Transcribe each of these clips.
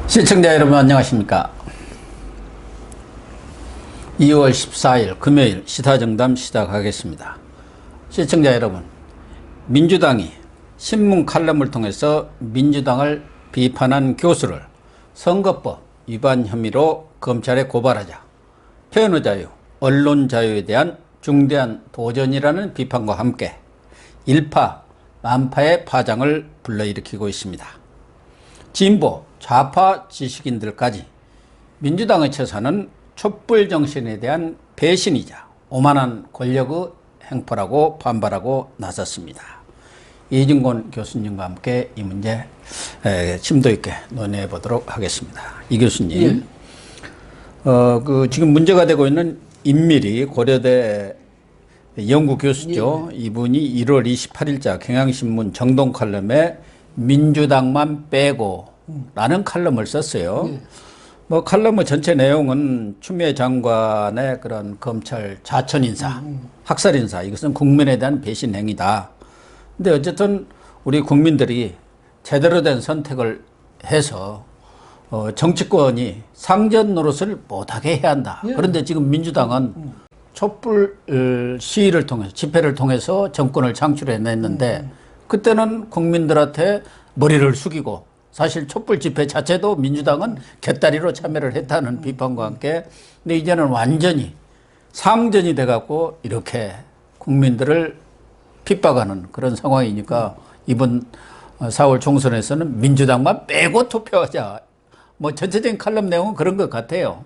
시청자 여러분 안녕하십니까. 2월 14일 금요일 시사정담 시작하겠습니다. 시청자 여러분, 민주당이 신문 칼럼을 통해서 민주당을 비판한 교수를 선거법 위반 혐의로 검찰에 고발하자 표현의 자유, 언론 자유에 대한 중대한 도전이라는 비판과 함께 일파, 만파의 파장을 불러일으키고 있습니다. 진보, 좌파 지식인들까지 민주당의 처사는 촛불 정신에 대한 배신이자 오만한 권력의 행포라고 반발하고 나섰습니다. 이진곤 교수님과 함께 이 문제 심도 있게 논의해 보도록 하겠습니다. 이 교수님, 지금 문제가 되고 있는 임밀희 고려대 연구 교수죠. 이분이 1월 28일자 경향신문 정동 칼럼에 민주당만 빼고 라는 칼럼을 썼어요. 뭐 칼럼의 전체 내용은 추미애 장관의 그런 검찰 자천 인사, 학살 인사, 이것은 국민에 대한 배신 행위다. 근데 어쨌든 우리 국민들이 제대로 된 선택을 해서 정치권이 상전 노릇을 못하게 해야 한다. 그런데 지금 민주당은 촛불 시위를 통해서, 집회를 통해서 정권을 창출해냈는데 그때는 국민들한테 머리를 숙이고 사실 촛불 집회 자체도 민주당은 곁다리로 참여를 했다는 비판과 함께, 근데 이제는 완전히 상전이 돼갖고 이렇게 국민들을 핍박하는 그런 상황이니까 이번 4월 총선에서는 민주당만 빼고 투표하자. 뭐 전체적인 칼럼 내용은 그런 것 같아요.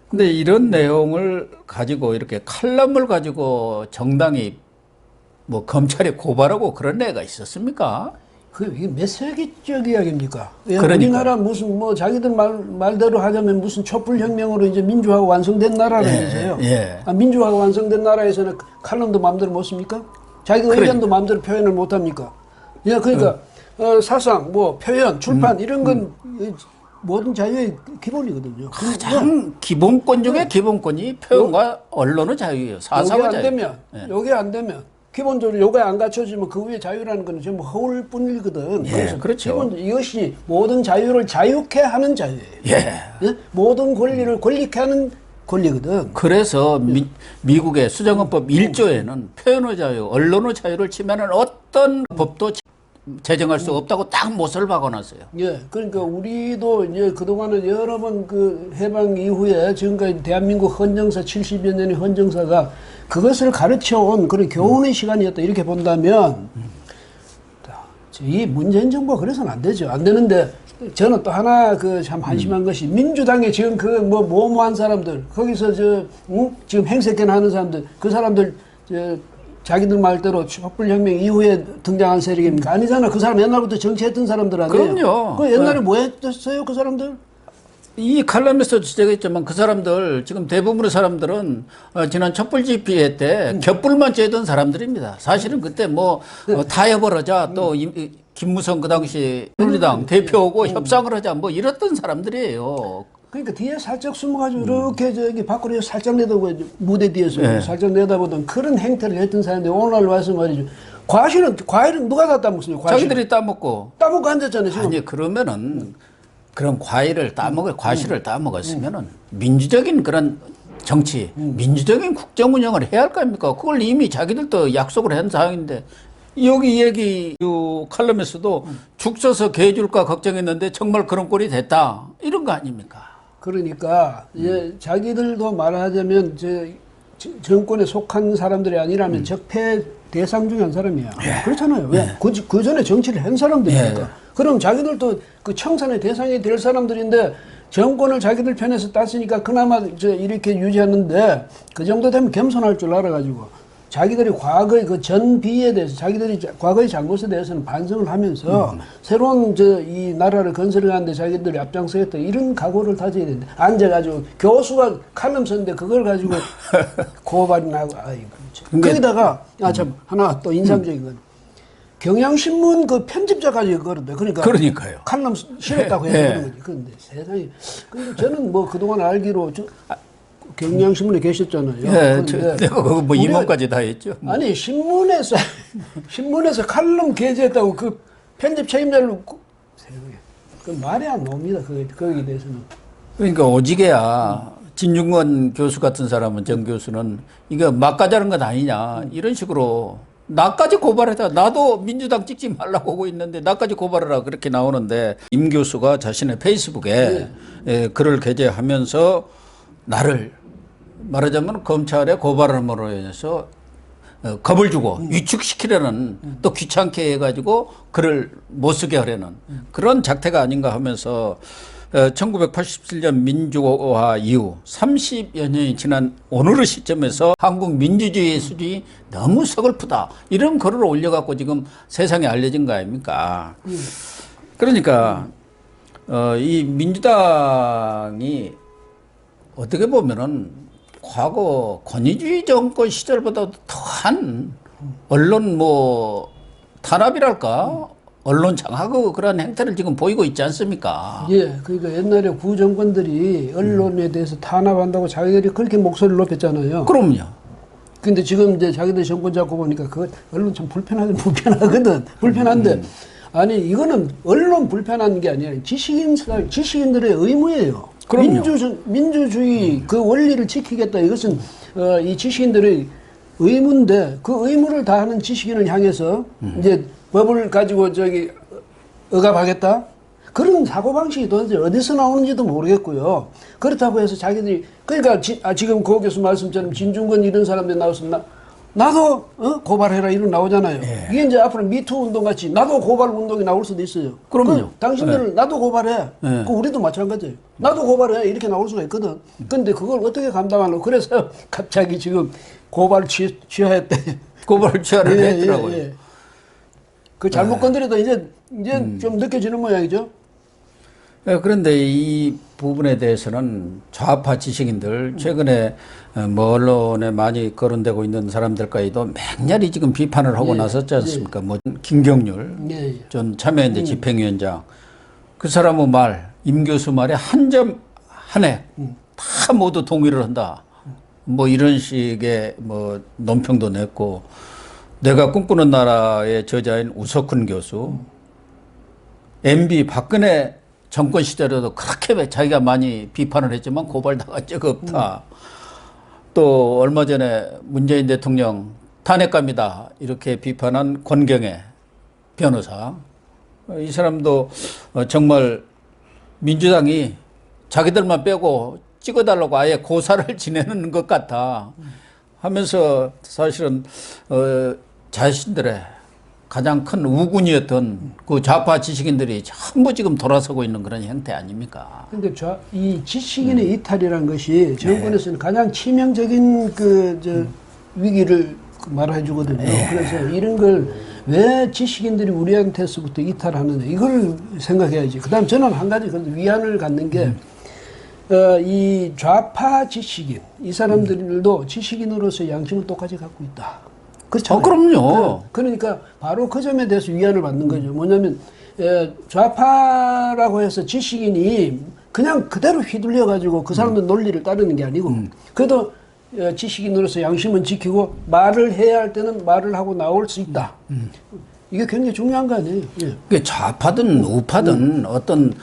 근데 이런 내용을 가지고 이렇게 칼럼을 가지고 정당이 뭐 검찰에 고발하고 그런 애가 있었습니까? 이게 몇 세기적 이야기입니까? 그러니까. 우리나라 무슨 뭐 자기들 말대로 하자면 무슨 촛불혁명으로 이제 민주화가 완성된 나라라면서요. 민주화가 완성된 나라에서는 칼럼도 마음대로 못 씁니까? 자기 의견도 마음대로 표현을 못 합니까? 그러니까 사상, 뭐 표현, 출판 이런 건 모든 자유의 기본이거든요. 가장 기본권 중에 기본권이 표현과 언론의 자유예요. 사상의 자유. 요게 안 되면 기본적으로 요게 안 갖춰지면 그 위에 자유라는 건 전부 허울 뿐이거든. 그래서 그렇죠. 기본 이것이 모든 자유를 자유케 하는 자유예요. 모든 권리를 권리케 하는 권리거든. 그래서 미국의 수정헌법 1조에는 표현의 자유, 언론의 자유를 치면은 어떤 법도 제정할 수 없다고 딱 못을 박아놨어요. 그러니까 우리도 이제 그동안은 여러 번 그 해방 이후에 지금까지 대한민국 헌정사 70여 년의 헌정사가 그것을 가르쳐온 그런 교훈의 시간이었다 이렇게 본다면 이 문재인 정부가 그래서는 안 되죠. 안 되는데 저는 또 하나 그 참 한심한 것이 민주당에 지금 그 뭐 모모한 사람들 거기서 지금 행색견 하는 사람들 그 사람들 자기들 말대로 촛불혁명 이후에 등장한 세력입니까? 아니잖아. 그 사람 옛날부터 정치했던 사람들 아니에요? 그럼요. 그 옛날에 뭐 했었어요? 그 사람들? 이 칼럼에서 지적했지만 그 사람들, 지금 대부분의 사람들은 지난 촛불 집회 때 곁불만 쬐던 사람들입니다. 사실은 그때 뭐 타협을 하자, 또 김무성 그 당시 민주당 대표하고 협상을 하자, 뭐 이랬던 사람들이에요. 그러니까 뒤에 살짝 숨어가지고 이렇게 저기 밖으로 살짝 내다보고 무대 뒤에서 살짝 내다보던 그런 행태를 했던 사람들이 오늘 와서 말이죠. 과일은 누가 다 따먹습니까? 자기들이 따먹고 앉았잖아요. 지금. 아니 그러면은 그런 과실을 따먹었으면은 민주적인 그런 정치, 민주적인 국정 운영을 해야 할 거 아닙니까? 그걸 이미 자기들도 약속을 한 사항인데 여기 얘기 칼럼에서도 죽 써서 개 줄까 걱정했는데 정말 그런 꼴이 됐다 이런 거 아닙니까? 그러니까 자기들도 말하자면 정권에 속한 사람들이 아니라면 적폐 대상 중에 한 사람이야. 그렇잖아요. 왜? 그 전에 정치를 한 사람들이니까. 그럼 자기들도 그 청산의 대상이 될 사람들인데 정권을 자기들 편에서 땄으니까 그나마 이렇게 유지하는데 그 정도 되면 겸손할 줄 알아가지고 자기들이 과거의 그 전비에 대해서 자기들이 과거의 잘못에 대해서는 반성을 하면서 새로운 이 나라를 건설하는데 자기들이 앞장서겠다 이런 각오를 다져야 된다. 앉아가지고 교수가 칼럼 썼는데 그걸 가지고 고발이 나고 아이고 거기다가 참 하나 또 인상적인 건 경향신문 그 편집자까지 그러는데 그러니까요. 칼럼 실었다고 해서 그런 거지. 그런데 세상에 근데 저는 뭐 그동안 알기로 경향신문에 계셨잖아요. 내가 그거 뭐 임원까지 다 했죠. 뭐. 아니 신문에서 칼럼 게재했다고 그 편집 책임자를 세상에 그 말이 안 나옵니다. 거기에 대해서는. 그러니까 오지게야 진중권 교수 같은 사람은 정 교수는 이거 막가자는 것 아니냐 이런 식으로 나까지 고발해다 나도 민주당 찍지 말라고 하고 있는데 나까지 고발하라 그렇게 나오는데 임 교수가 자신의 페이스북에 글을 게재하면서 나를 말하자면 검찰에 고발함으로 인해서 겁을 주고 위축시키려는 또 귀찮게 해가지고 글을 못 쓰게 하려는 그런 작태가 아닌가 하면서 1987년 민주화 이후 30여 년이 지난 오늘의 시점에서 한국 민주주의의 수준이 너무 서글프다. 이런 글을 올려갖고 지금 세상에 알려진 거 아닙니까? 그러니까 이 민주당이 어떻게 보면은 과거 권위주의 정권 시절보다도 더한 언론 탄압이랄까? 언론 장악의 그런 행태를 지금 보이고 있지 않습니까? 예, 그러니까 옛날에 구정권들이 언론에 대해서 탄압한다고 자기들이 그렇게 목소리를 높였잖아요. 그럼요. 근데 지금 이제 자기들 정권 잡고 보니까 그 언론 참 불편하거든. 불편한데 아니 이거는 언론 불편한 게 아니라 지식인들의 의무예요. 그럼요. 민주주의 그 원리를 지키겠다. 이것은 이 지식인들의 의무인데 그 의무를 다하는 지식인을 향해서 이제 법을 가지고 억압하겠다? 그런 사고방식이 도대체 어디서 나오는지도 모르겠고요. 그렇다고 해서 자기들이, 그러니까 지금 고 교수 말씀처럼 진중권 이런 사람들이 나와서 나도 고발해라 이런 나오잖아요. 예. 이게 이제 앞으로 미투 운동 같이 나도 고발 운동이 나올 수도 있어요. 그럼요. 당신들 나도 고발해. 예. 우리도 마찬가지예요. 나도 고발해. 이렇게 나올 수가 있거든. 근데 그걸 어떻게 감당하려고. 그래서 갑자기 지금 고발 취하했대. 고발 취하를 했더라고요. 예. 그 잘못 건드려도 이제 좀 느껴지는 모양이죠. 그런데 이 부분에 대해서는 좌파 지식인들 최근에 언론에 많이 거론되고 있는 사람들까지도 맹렬히 지금 비판을 하고 나섰지 않습니까? 김경률 전 참여연대 집행위원장 그 사람의 말, 임 교수 말에 한 점 한해 다 모두 동의를 한다. 이런 식의 논평도 냈고 내가 꿈꾸는 나라의 저자인 우석훈 교수, MB 박근혜 정권 시절에도 그렇게 자기가 많이 비판을 했지만 고발당한 적 없다. 또 얼마 전에 문재인 대통령 탄핵갑니다. 이렇게 비판한 권경애 변호사. 이 사람도 정말 민주당이 자기들만 빼고 찍어달라고 아예 고사를 지내는 것 같아 하면서 사실은 자신들의 가장 큰 우군이었던 그 좌파 지식인들이 전부 지금 돌아서고 있는 그런 형태 아닙니까? 근데 이 지식인의 이탈이라는 것이 정권에서는 가장 치명적인 위기를 말해 주거든요. 그래서 이런 걸 왜 지식인들이 우리한테서부터 이탈하느냐 이걸 생각해야지. 그다음 저는 한 가지 위안을 갖는 게 이 좌파 지식인 이 사람들도 지식인으로서 양심을 똑같이 갖고 있다. 그렇죠. 그럼요. 그러니까 바로 그 점에 대해서 위안을 받는 거죠. 뭐냐면 좌파라고 해서 지식인이 그냥 그대로 휘둘려 가지고 그 사람들 논리를 따르는 게 아니고 그래도 지식인으로서 양심은 지키고 말을 해야 할 때는 말을 하고 나올 수 있다. 이게 굉장히 중요한 거 아니에요? 예. 좌파든 우파든 어떤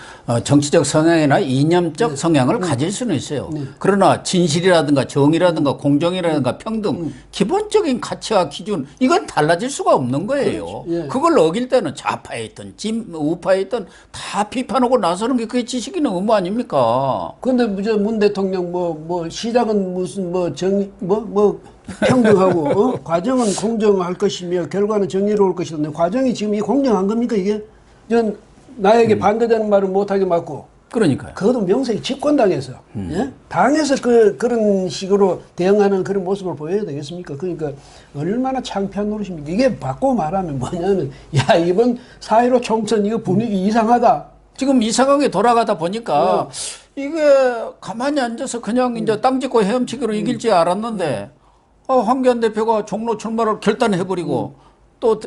정치적 성향이나 이념적 성향을 가질 수는 있어요. 그러나 진실이라든가 정의라든가 공정이라든가 평등 기본적인 가치와 기준 이건 달라질 수가 없는 거예요. 예. 그걸 어길 때는 좌파에 있든 우파에 있든 다 비판하고 나서는 게 그게 지식인의 의무 아닙니까? 근데 문 대통령 시작은 무슨 평등하고 과정은 공정할 것이며 결과는 정의로울 것이다. 과정이 지금 이 공정한 겁니까 이게? 전 나에게 반대되는 말을 못하게 맞고. 그러니까요. 그것도 명색이 집권당에서 예? 당에서 그런 식으로 대응하는 그런 모습을 보여야 되겠습니까? 그러니까 얼마나 창피한 노릇입니까? 이게 바꿔 말하면 뭐냐면 야 이번 4.15 총선 이거 분위기 이상하다. 지금 이 상황에 돌아가다 보니까 이게 가만히 앉아서 그냥 이제 땅 짚고 헤엄치기로 이길지 알았는데 황교안 대표가 종로 출마를 결단해버리고 또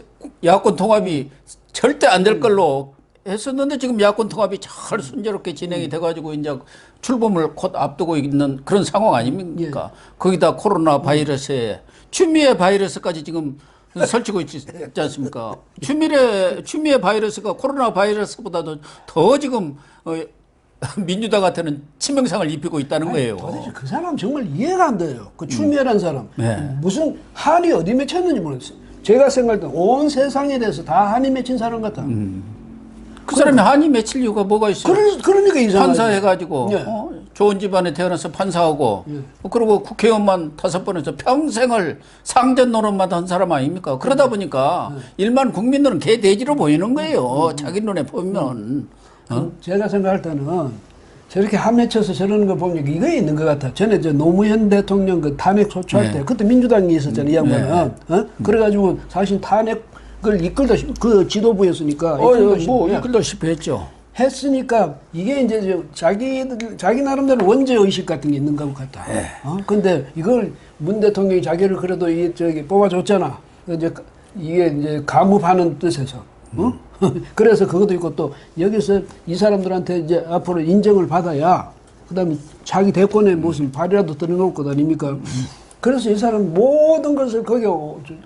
야권 통합이 절대 안 될 걸로 했었는데 지금 야권 통합이 잘 순조롭게 진행이 돼가지고 이제 출범을 곧 앞두고 있는 그런 상황 아닙니까? 거기다 코로나 바이러스에 추미애 바이러스까지 지금 설치고 있지 않습니까? 추미애 바이러스가 코로나 바이러스보다도 더 지금 민주당한테는 치명상을 입히고 있다는 거예요. 도대체 그 사람 정말 이해가 안 돼요. 그 추미애란 사람. 네. 무슨 한이 어디 맺혔는지 모르겠어요. 제가 생각할 때 온 세상에 대해서 다 한이 맺힌 사람 같아. 그 사람이 한이 맺힐 이유가 뭐가 있어요? 그러니까 이상하죠. 판사 해가지고 예. 좋은 집안에 태어나서 판사하고 그리고 국회의원만 5번 해서 평생을 상전 노릇만 한 사람 아닙니까? 그러다 보니까 일반 국민들은 개돼지로 보이는 거예요. 자기 눈에 보면. 제가 생각할 때는 저렇게 한 맺혀서 저러는 거 보면 이거 있는 것 같아. 전에 노무현 대통령 그 탄핵 소추할 때 그때 민주당이 있었잖아요. 이 양반은. 그래가지고 사실 탄핵을 이끌다 그 지도부였으니까 이끌다시피 했죠. 했으니까 이게 이제 자기 나름대로 원죄 의식 같은 게 있는 것 같다. 근데 이걸 문 대통령이 자기를 그래도 저기 뽑아줬잖아. 이게 이제 감읍하는 뜻에서. 그래서 그것도 있고 또 여기서 이 사람들한테 이제 앞으로 인정을 받아야 그다음에 자기 대권에 무슨 발이라도 들어놓을 것 아닙니까? 그래서 이 사람 모든 것을 거기에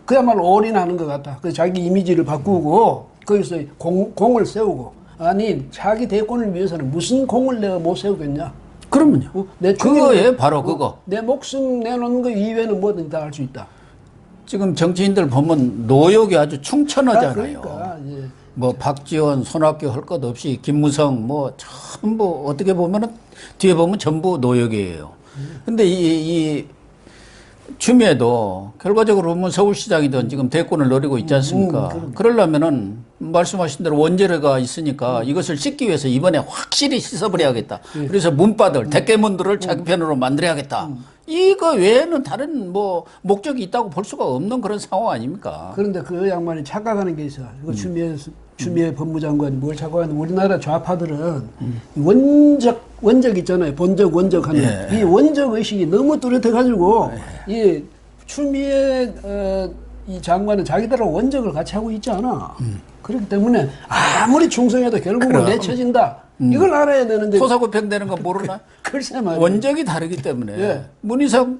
그야말로 올인하는 것 같다. 그래서 자기 이미지를 바꾸고 거기서 공을 세우고 아니 자기 대권을 위해서는 무슨 공을 내가 못 세우겠냐? 그러면요. 그거에 바로 그거. 내 목숨 내놓는 거 이외에는 뭐든 다 할 수 있다. 지금 정치인들 보면 노역이 아주 충천하잖아요. 그러니까, 예. 뭐 박지원, 손학규 할 것 없이 김무성 뭐 전부 어떻게 보면은 뒤에 보면 전부 노역이에요. 근데 이 추미애도 결과적으로 보면 서울시장이든 지금 대권을 노리고 있지 않습니까? 그러려면은 말씀하신 대로 원죄가 있으니까 이것을 씻기 위해서 이번에 확실히 씻어버려야겠다. 그래서 문바들, 대깨문들을 자기 편으로 만들어야겠다. 이거 외에는 다른 뭐 목적이 있다고 볼 수가 없는 그런 상황 아닙니까? 그런데 그 양반이 착각하는 게 있어. 그 추미애 법무장관이 뭘 착각하는 우리나라 좌파들은 원적 있잖아요. 본적, 원적 하는. 이 원적 의식이 너무 뚜렷해가지고 이 추미애 이 장관은 자기들하고 원적을 같이 하고 있지 않아. 그렇기 때문에 아무리 충성해도 결국은 내쳐진다. 이걸 알아야 되는데. 토사구팽되는 거 모르나? 글쎄 말이야. 원적이 다르기 때문에. 문희상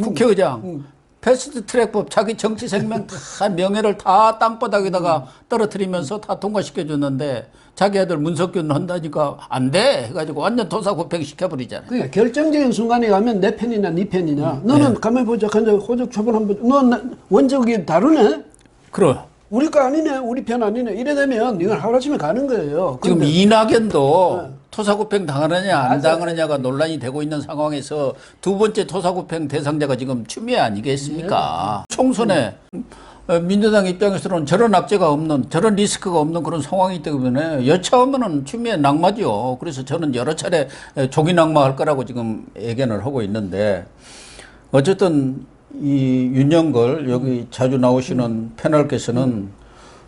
국회의장 패스트 트랙법 자기 정치 생명 다 명예를 다 땅바닥에다가 떨어뜨리면서 다 통과시켜 줬는데 자기 아들 문석균 한다니까 안 돼 해가지고 완전 토사구팽 시켜버리잖아요. 그러니까 결정적인 순간에 가면 내 편이냐 네 편이냐. 너는 가만 보자. 호적 처분 한번. 너 원적이 다르네. 그래. 우리 거 아니네. 우리 편 아니네. 이래 되면 이건 하루아침에 가는 거예요. 지금 이낙연도 토사구팽 당하느냐 안 당하느냐가 논란이 되고 있는 상황에서 두 번째 토사구팽 대상자가 지금 추미애 아니겠습니까? 총선에 민주당 입장에서는 저런 악재가 없는 저런 리스크가 없는 그런 상황이기 때문에 여차하면은 추미애 낙마죠. 그래서 저는 여러 차례 조기 낙마할 거라고 지금 예견을 하고 있는데 어쨌든 이 윤영걸 여기 자주 나오시는 패널께서는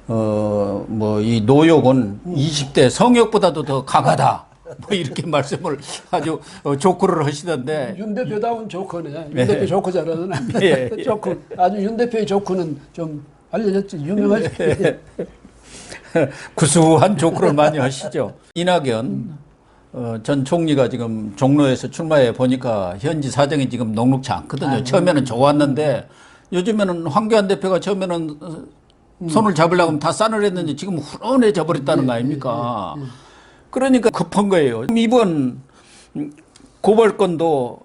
뭐 이 노역은 20대 성역보다도 더 강하다. 뭐 이렇게 말씀을 아주 조크를 하시던데. 윤 대표다운 조커네. 윤 대표 조커 잘하잖아. 조커. 아주 윤 대표의 조커는 좀 알려졌지. 유명하지. 구수한 조크를 많이 하시죠. 이낙연 전 총리가 지금 종로에서 출마해 보니까 현지 사정이 지금 녹록치 않거든요. 처음에는 좋았는데 요즘에는 황교안 대표가 처음에는 손을 잡으려고 하면 다 싸늘했는데 지금 훈훈해져 버렸다는 거 아닙니까? 그러니까 급한 거예요. 이번 고발건도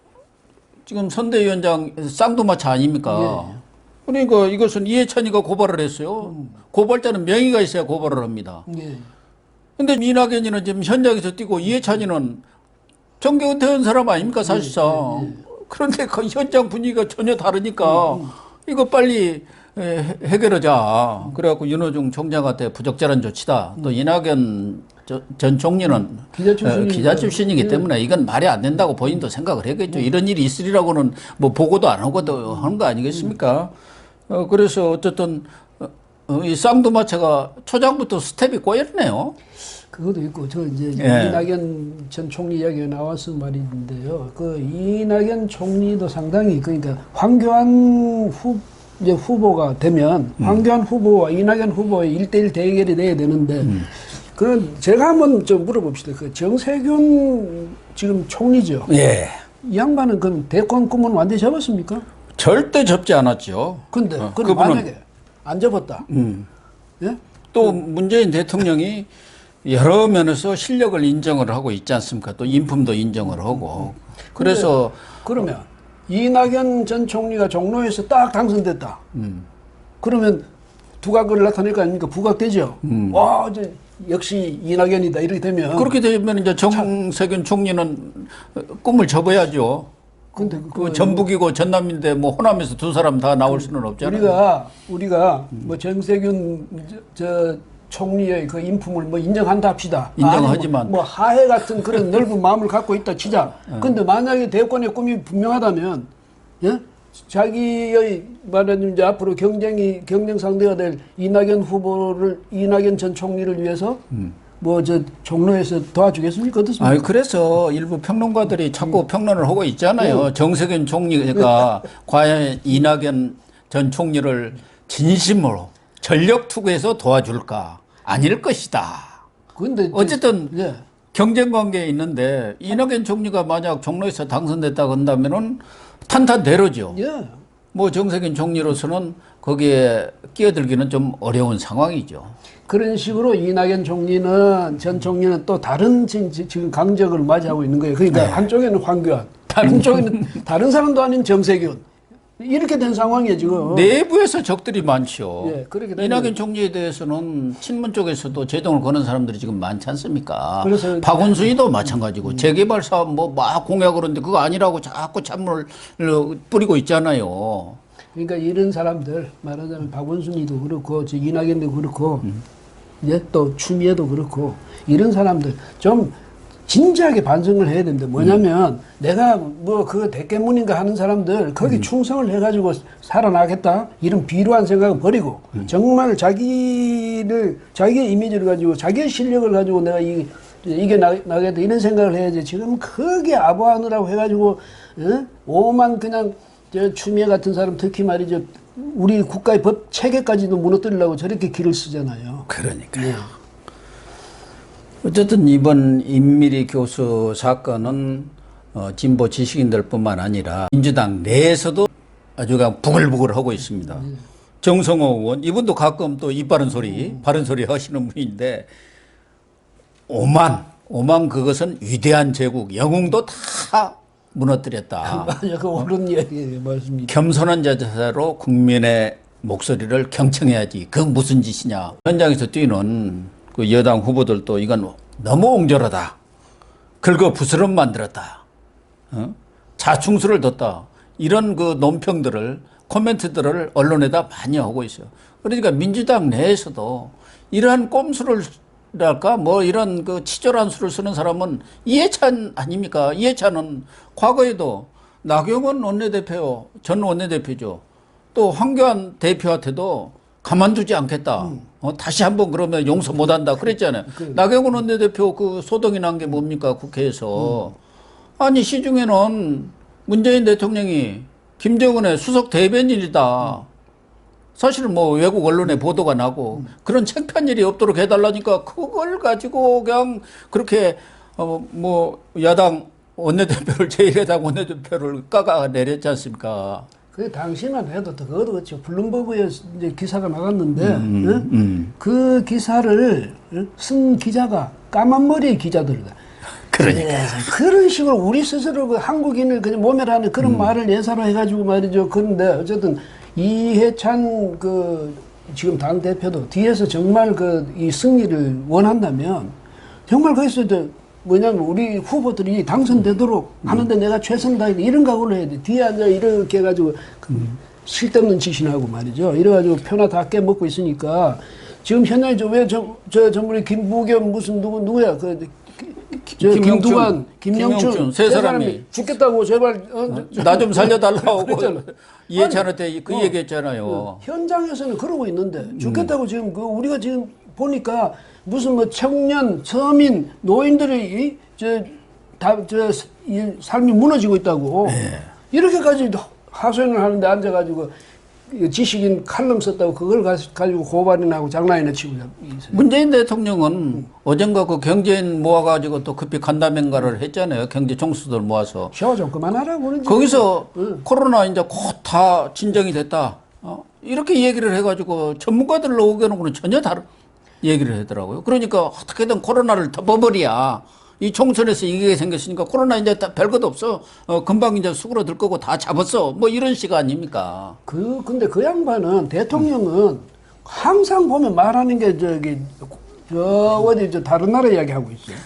지금 선대위원장 쌍두마차 아닙니까? 그러니까 이것은 이해찬이가 고발을 했어요. 고발자는 명의가 있어야 고발을 합니다. 근데 이낙연이는 지금 현장에서 뛰고 이해찬이는 정계 은퇴한 사람 아닙니까 사실상. 그런데 그 현장 분위기가 전혀 다르니까 이거 빨리 해결하자. 그래갖고 윤호중 총장한테 부적절한 조치다. 또 이낙연 전 총리는 기자 출신이기 때문에 이건 말이 안 된다고 본인도 생각을 했겠죠. 이런 일이 있으리라고는 뭐 보고도 안 하고도 하는 거 아니겠습니까? 그래서 어쨌든 이 쌍두마차가 초장부터 스텝이 꼬였네요. 그것도 있고 저 이제 이낙연 전 총리 이야기가 나와서 말인데요. 그 이낙연 총리도 상당히 그러니까 황교안 후보가 되면 황교안 후보와 이낙연 후보의 1대1 대결이 돼야 되는데 그 제가 한번 좀 물어봅시다. 그 정세균 지금 총리죠. 예. 이 양반은 그럼 대권 꿈은 완전히 접었습니까? 절대 접지 않았죠. 근데 그분은 만약에 안 접었다. 예? 또 문재인 대통령이 여러 면에서 실력을 인정을 하고 있지 않습니까? 또 인품도 인정을 하고. 그래서 그러면 이낙연 전 총리가 종로에서 딱 당선됐다. 그러면 두각을 나타낼 거 아닙니까? 부각되죠. 와, 이제 역시 이낙연이다. 이렇게 되면. 그렇게 되면 이제 정세균 총리는 꿈을 접어야죠. 근데 그 전북이고 전남인데 뭐 호남에서 두 사람 다 나올 수는 없잖아요. 우리가 뭐 정세균 저 총리의 그 인품을 뭐 인정한다 합시다. 인정하지만 뭐 하해 같은 그런 넓은 마음을 갖고 있다 치자. 근데 만약에 대권의 꿈이 분명하다면, 예? 자기의 말하자면 이제 앞으로 경쟁 상대가 될 이낙연 전 총리를 위해서 뭐 저 종로에서 도와주겠습니까? 어떻습니까? 아니 그래서 일부 평론가들이 자꾸 평론을 하고 있잖아요. 정세균 총리가 과연 이낙연 전 총리를 진심으로 전력 투구해서 도와줄까? 아닐 것이다. 근데 어쨌든 예. 경쟁 관계에 있는데 이낙연 총리가 만약 종로에서 당선됐다고 한다면은 탄탄대로죠. 예. 뭐 정세균 총리로서는 거기에 끼어들기는 좀 어려운 상황이죠. 그런 식으로 이낙연 전 총리는 또 다른 지금 강적을 맞이하고 있는 거예요. 그러니까 한쪽에는 황교안, 다른 쪽에는 다른 사람도 아닌 정세균. 이렇게 된 상황이에요, 지금. 내부에서 적들이 많죠. 예, 그렇게 되면- 이낙연 총리에 대해서는 친문 쪽에서도 제동을 거는 사람들이 지금 많지 않습니까? 그래서- 박원순이도 마찬가지고 재개발 사업 뭐 막 공약을 하는데 그거 아니라고 자꾸 찬물을 뿌리고 있잖아요. 그러니까 이런 사람들 말하자면 박원순이도 그렇고 저 이낙연도 그렇고 예, 또 추미애도 그렇고 이런 사람들 좀 진지하게 반성을 해야 된다. 뭐냐면 내가 뭐 그 대깨문인가 하는 사람들 거기 충성을 해가지고 살아나겠다 이런 비루한 생각을 버리고 정말 자기의 이미지를 가지고 자기의 실력을 가지고 내가 이게 나겠다 이런 생각을 해야지. 지금 크게 아부하느라고 해가지고 오만 그냥 저 추미애 같은 사람 특히 말이죠. 우리 국가의 법 체계까지도 무너뜨리려고 저렇게 길을 쓰잖아요. 그러니까요. 어쨌든 이번 임미리 교수 사건은 진보 지식인들뿐만 아니라 민주당 내에서도 아주 그냥 부글부글 하고 있습니다. 정성호 의원 이분도 가끔 또 입 바른 소리 하시는 분인데 오만 그것은 위대한 제국 영웅도 다 무너뜨렸다. 맞아, 그 옳은 이야기예요, 말씀입니다. 겸손한 자세로 국민의 목소리를 경청해야지. 그 무슨 짓이냐. 현장에서 뛰는 그 여당 후보들도 이건 너무 옹졸하다. 긁어 부스럼 만들었다. 자충수를 뒀다. 이런 그 논평들을 코멘트들을 언론에다 많이 하고 있어요. 그러니까 민주당 내에서도 이러한 꼼수를 랄까 뭐 이런 그 치졸한 수를 쓰는 사람은 이해찬 아닙니까? 이해찬은 과거에도 나경원 원내대표 전 원내대표죠. 또 황교안 대표한테도 가만두지 않겠다. 다시 한번 그러면 용서 못한다 그랬잖아요. 나경원 원내대표 그 소동이 난 게 뭡니까 국회에서. 아니 시중에는 문재인 대통령이 김정은의 수석 대변인이다. 사실은 뭐 외국 언론에 보도가 나고 그런 창피한 일이 없도록 해달라니까 그걸 가지고 그냥 그렇게 뭐 야당 원내대표를 제1야당 원내대표를 깎아내렸지 않습니까? 그 당시만 해도 그것도 그렇죠. 블룸버그에 이제 기사가 나갔는데 그 기사를 쓴 기자가 까만 머리의 기자들이다. 그러니까. 그런 식으로 우리 스스로 그 한국인을 그냥 모멸하는 그런 말을 예사로 해가지고 말이죠. 그런데 어쨌든 이해찬 그 지금 당 대표도 뒤에서 정말 그 이 승리를 원한다면 정말 거기서 뭐냐면 우리 후보들이 당선되도록 하는데 내가 최선을 다해 이런 각오를 해야 돼. 뒤에 앉아 이렇게 해가지고 쓸데없는 짓이나 하고 말이죠. 이래가지고 표나 다 깨먹고 있으니까 지금 현장에 저 전부리 김부겸 무슨 누구야 김영춘 세 사람이 죽겠다고 제발 나 좀 살려달라고 그랬잖아. 이해찬한테 그 얘기했잖아요. 현장에서는 그러고 있는데 죽겠다고 지금 그 우리가 지금 보니까 무슨 뭐 청년, 서민, 노인들이 이 삶이 무너지고 있다고 이렇게까지 하소연을 하는데 앉아가지고 지식인 칼럼 썼다고 그걸 가지고 고발이나 하고 장난이나 치고 있어요. 문재인 대통령은 어젠가 그 경제인 모아가지고 또 급히 간담회인가를 했잖아요. 경제 총수들 모아서. 샤워 좀 그만하라고 그러지. 거기서 코로나 이제 곧 다 진정이 됐다. 이렇게 얘기를 해가지고 전문가들로 오겨놓고는 전혀 다른 얘기를 하더라고요. 그러니까 어떻게든 코로나를 덮어버려야 이 총선에서 이게 생겼으니까 코로나 이제 다 별것 없어. 금방 이제 수그러들 거고 다 잡았어. 뭐 이런 식 아닙니까? 근데 그 양반은 대통령은 항상 보면 말하는 게 어디 다른 나라 이야기하고 있어요.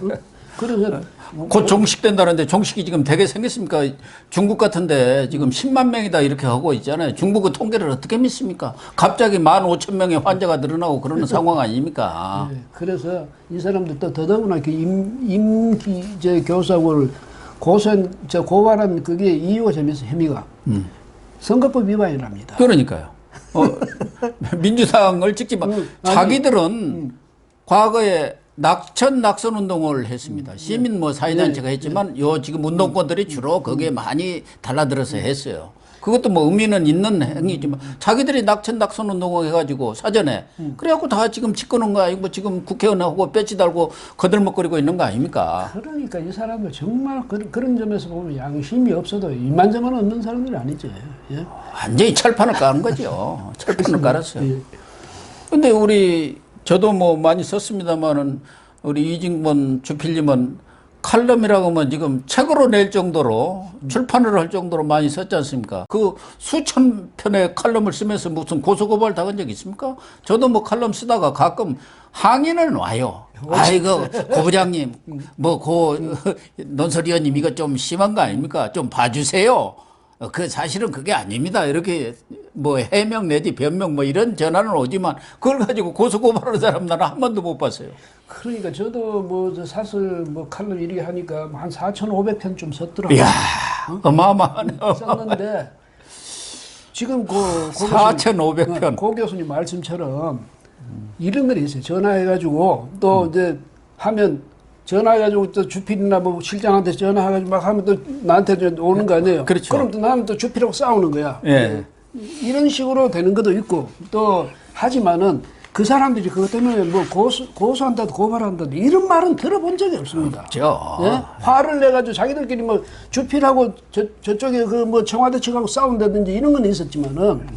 응? 그래서 곧 종식된다는데 종식이 지금 되게 생겼습니까? 중국 같은데 지금 10만 명이다 이렇게 하고 있잖아요. 중국의 통계를 어떻게 믿습니까? 갑자기 15,000명의 환자가 늘어나고 그러는 상황 아닙니까? 네, 그래서 이 사람들 또 더더구나 임기재 교사를 고발한 그게 이유가 재밌어 혐의가 선거법 위반이랍니다. 그러니까요. 민주당을 찍지 마. 자기들은 과거에 낙선 운동을 했습니다. 시민 뭐 사회단체가 했지만 지금 운동권들이 주로 거기에 많이 달라들어서 했어요. 그것도 뭐 의미는 있는 행위지만 자기들이 낙선 운동을 해가지고 사전에 그래갖고 다 지금 찍고는 거 아니고 지금 국회의원하고 배지 달고 거들먹거리고 있는 거 아닙니까? 그러니까 이 사람들 정말 그런 점에서 보면 양심이 없어도 이만저만 없는 사람들이 아니죠. 예? 완전히 철판을 까는 거죠. 철판을 깔았어요. 예. 근데 저도 뭐 많이 썼습니다만은 우리 이진권 주필님은 칼럼이라고 하면 지금 책으로 낼 정도로 출판을 할 정도로 많이 썼지 않습니까? 그 수천 편의 칼럼을 쓰면서 무슨 고소고발 당한 적 있습니까? 저도 뭐 칼럼 쓰다가 가끔 항의는 와요. 아이고 고 부장님 논설위원님 이거 좀 심한 거 아닙니까? 좀 봐주세요. 사실은 그게 아닙니다. 이렇게 뭐 해명 내지 변명 뭐 이런 전화는 오지만 그걸 가지고 고소고발하는 사람 나는 한 번도 못 봤어요. 그러니까 저도 사설 칼럼 이렇게 하니까 한 4,500편 좀 썼더라고요. 이야, 어마어마하네. 썼는데 지금 4,500편. 고 교수님 말씀처럼 이런 거 있어요. 전화해가지고 또 이제 하면 전화해가지고 또 주필이나 뭐 실장한테 전화해가지고 막 하면 또 나한테 오는 거 아니에요. 그렇죠. 그럼 또 나는 또 주필하고 싸우는 거야. 예. 이런 식으로 되는 것도 있고 또 하지만은 그 사람들이 그것 때문에 뭐 고소한다도 고발한다도 이런 말은 들어본 적이 없습니다. 없죠. 예? 화를 내가지고 자기들끼리 뭐 주필하고 저쪽에 그 뭐 청와대 측하고 싸운다든지 이런 건 있었지만은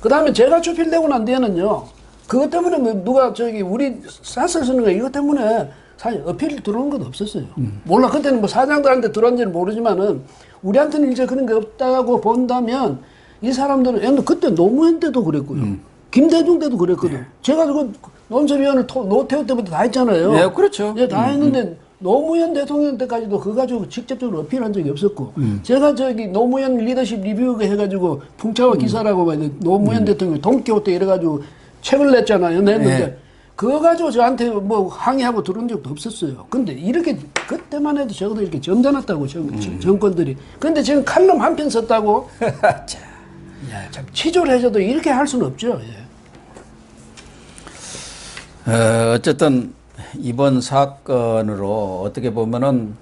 그 다음에 제가 주필되고 난 뒤에는요 그것 때문에 뭐 누가 우리 사설 쓰는 거 이것 때문에 사실 어필 들어온 것도 없었어요. 몰라 그때는 뭐 사장들한테 들어온지는 모르지만은 우리한테는 이제 그런 게 없다고 본다면 이 사람들은 그때 노무현 때도 그랬고요. 김대중 때도 그랬거든. 네. 제가 그 논설위원을 노태우 때부터 다 했잖아요. 네, 그렇죠. 예, 다 했는데 노무현 대통령 때까지도 그거 가지고 직접적으로 어필한 적이 없었고 제가 노무현 리더십 리뷰 해가지고 풍차와 기사라고 노무현 대통령 동키호테 이래가지고 책을 냈잖아요. 냈는데 네. 그거 가지고 저한테 뭐 항의하고 들어온 적도 없었어요. 근데 이렇게 그때만 해도 적어도 이렇게 점잖았다고 정권들이. 근데 지금 칼럼 한 편 썼다고 참 치졸해져도 이렇게 할 수는 없죠. 예. 어쨌든 이번 사건으로 어떻게 보면은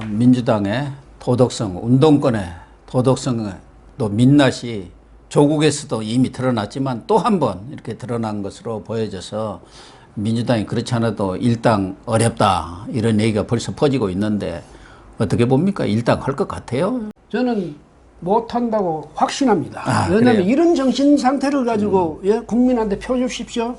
민주당의 도덕성, 운동권의 도덕성의 또 민낯이 조국에서도 이미 드러났지만 또 한 번 이렇게 드러난 것으로 보여져서 민주당이 그렇지 않아도 일당 어렵다 이런 얘기가 벌써 퍼지고 있는데 어떻게 봅니까? 일당 할 것 같아요? 저는 못한다고 확신합니다. 왜냐하면 그래요? 이런 정신 상태를 가지고 예, 국민한테 표 주십시오.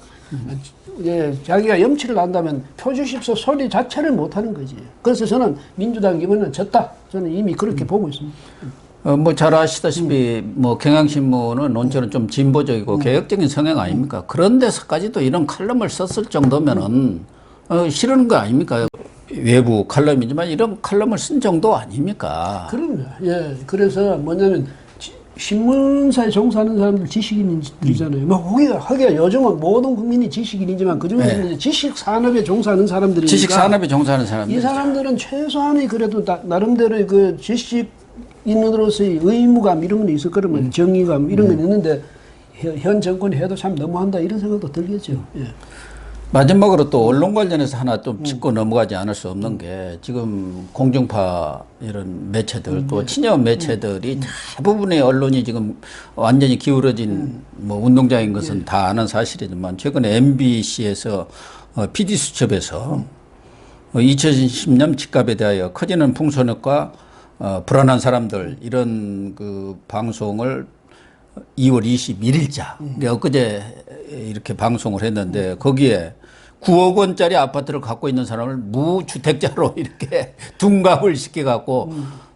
예, 자기가 염치를 난다면 표 주십시오 소리 자체를 못하는 거지. 그래서 저는 민주당 이번에는 졌다. 저는 이미 그렇게 보고 있습니다. 뭐 잘 아시다시피 뭐 경향신문은 논조는 좀 진보적이고 개혁적인 성향 아닙니까? 그런 데서까지도 이런 칼럼을 썼을 정도면은 싫은 거 아닙니까? 외부 칼럼이지만 이런 칼럼을 쓴 정도 아닙니까? 그럼요. 예. 그래서 뭐냐면 신문사에 종사하는 사람들 지식인들이잖아요. 뭐 하기가 요즘은 모든 국민이 지식인이지만 그중에서 네. 지식 산업에 종사하는 사람들이니까 지식 산업에 종사하는 사람들 이 사람들은 최소한의 그래도 나름대로의 그 지식인으로서의 의무감 이런 건 있을 거라면 정의감 이런 건 있는데 현 정권이 해도 참 너무한다 이런 생각도 들겠죠. 예. 마지막으로 또 언론 관련해서 하나 좀 짚고 넘어가지 않을 수 없는 게 지금 공중파 이런 매체들 또 친여 매체들이 대부분의 언론이 지금 완전히 기울어진 뭐 운동장인 것은 다 아는 사실이지만 최근에 MBC에서 PD수첩에서 2010년 집값에 대하여 커지는 풍선효과 불안한 사람들 이런 그 방송을 2월 21일자 엊그제 이렇게 방송을 했는데 거기에 9억 원짜리 아파트를 갖고 있는 사람을 무주택자로 이렇게 둔갑을 시켜갖고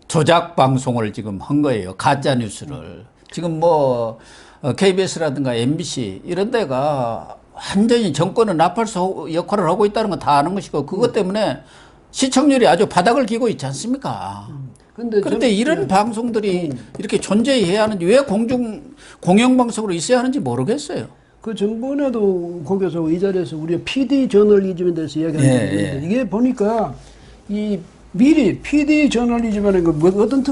조작 방송을 지금 한 거예요. 가짜 뉴스를. 지금 뭐 KBS라든가 MBC 이런 데가 완전히 정권의 나팔소 역할을 하고 있다는 건 다 아는 것이고 그것 때문에 시청률이 아주 바닥을 기고 있지 않습니까? 그런데 이런 방송들이 이렇게 존재해야 하는지 왜 공영방송으로 있어야 하는지 모르겠어요. 그 전번에도 거기서 이 자리에서 우리가 PD 저널리즘에 대해서 이야기하는데 이게 보니까 이 미리 PD 저널리즘이라는 거 어떤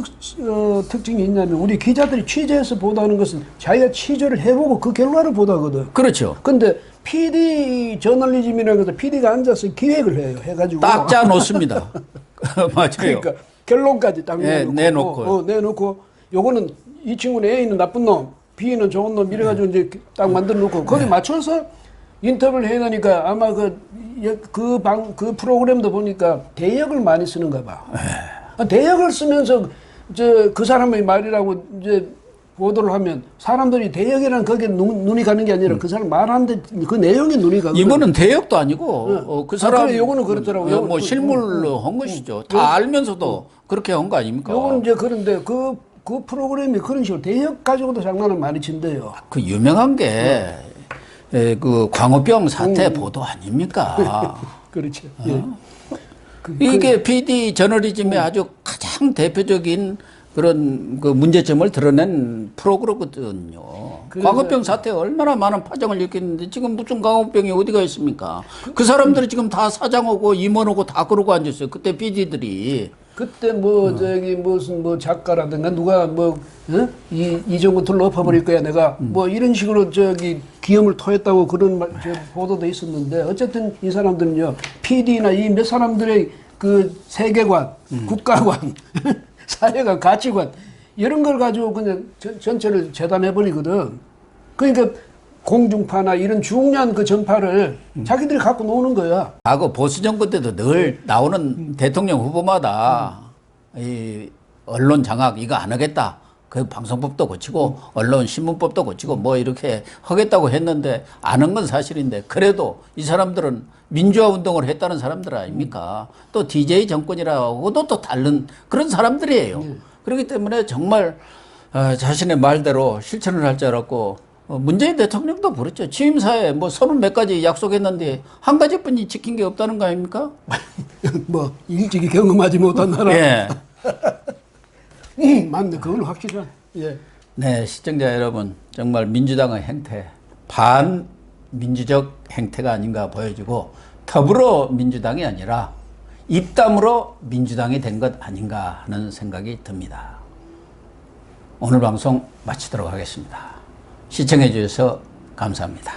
특징이 있냐면 우리 기자들이 취재해서 보도하는 것은 자기가 취재를 해보고 그 결과를 보도하거든. 그렇죠. 근데 PD 저널리즘이라는 것은 PD가 앉아서 기획을 해요. 해가지고 딱 짜 놓습니다. 맞아요. 그러니까 결론까지 딱 내놓고. 내놓고 요거는 이 친구는 A는 나쁜 놈, B는 좋은 놈 이래가지고 이제 딱 만들어 놓고 거기 맞춰서 인터뷰를 해야 되니까 아마 그 프로그램도 보니까 대역을 많이 쓰는가 봐. 대역을 쓰면서 그 사람의 말이라고 이제 보도를 하면 사람들이 대역이란 거기에 눈이 가는 게 아니라 그 사람 말하는데 그 내용에 눈이 가거든. 이거는 대역도 아니고 그 사람 그래, 요거는 그렇더라고요. 뭐 실물로 한 것이죠. 다 알면서도 그렇게 한 거 아닙니까? 요건 이제 그런데 그 프로그램이 그런 식으로 대역 가지고도 장난을 많이 친대요. 그 유명한 게 그 광우병 사태 보도 아닙니까? 그렇죠. 이게 PD 저널리즘의 아주 가장 대표적인 그런 그 문제점을 드러낸 프로그램거든요. 광우병 사태가 얼마나 많은 파장을 일으켰는데 지금 무슨 광우병이 어디가 있습니까? 그 사람들이 지금 다 사장하고 임원하고 다 그러고 앉았어요. 그때 PD들이. 그때 저기 무슨 작가라든가 누가 이정구 둘러 엎어버릴 거야 내가 이런 식으로 저기 기염을 토했다고 그런 보도도 있었는데 어쨌든 이 사람들은요 PD나 이 몇 사람들의 그 세계관, 국가관, 사회관, 가치관 이런 걸 가지고 그냥 전체를 재단해버리거든. 그러니까 공중파나 이런 중요한 그 전파를 자기들이 갖고 노는 거야. 그 보수 정권 때도 늘 나오는 대통령 후보마다 이 언론 장악 이거 안 하겠다. 그 방송법도 고치고 언론 신문법도 고치고 뭐 이렇게 하겠다고 했는데 안 한 건 사실인데 그래도 이 사람들은 민주화 운동을 했다는 사람들 아닙니까? 또 DJ 정권이라고도 또 다른 그런 사람들이에요. 그렇기 때문에 정말 자신의 말대로 실천을 할 줄 알았고 문재인 대통령도 그렇죠. 취임사에 뭐 30몇 가지 약속했는데 한 가지뿐이 지킨 게 없다는 거 아닙니까? 일찍이 경험하지 못한 나라. 예. 맞네. 그건 확실한. 예. 네, 시청자 여러분, 정말 민주당의 행태, 반민주적 행태가 아닌가 보여지고 더불어 민주당이 아니라 입담으로 민주당이 된 것 아닌가 하는 생각이 듭니다. 오늘 방송 마치도록 하겠습니다. 시청해 주셔서 감사합니다.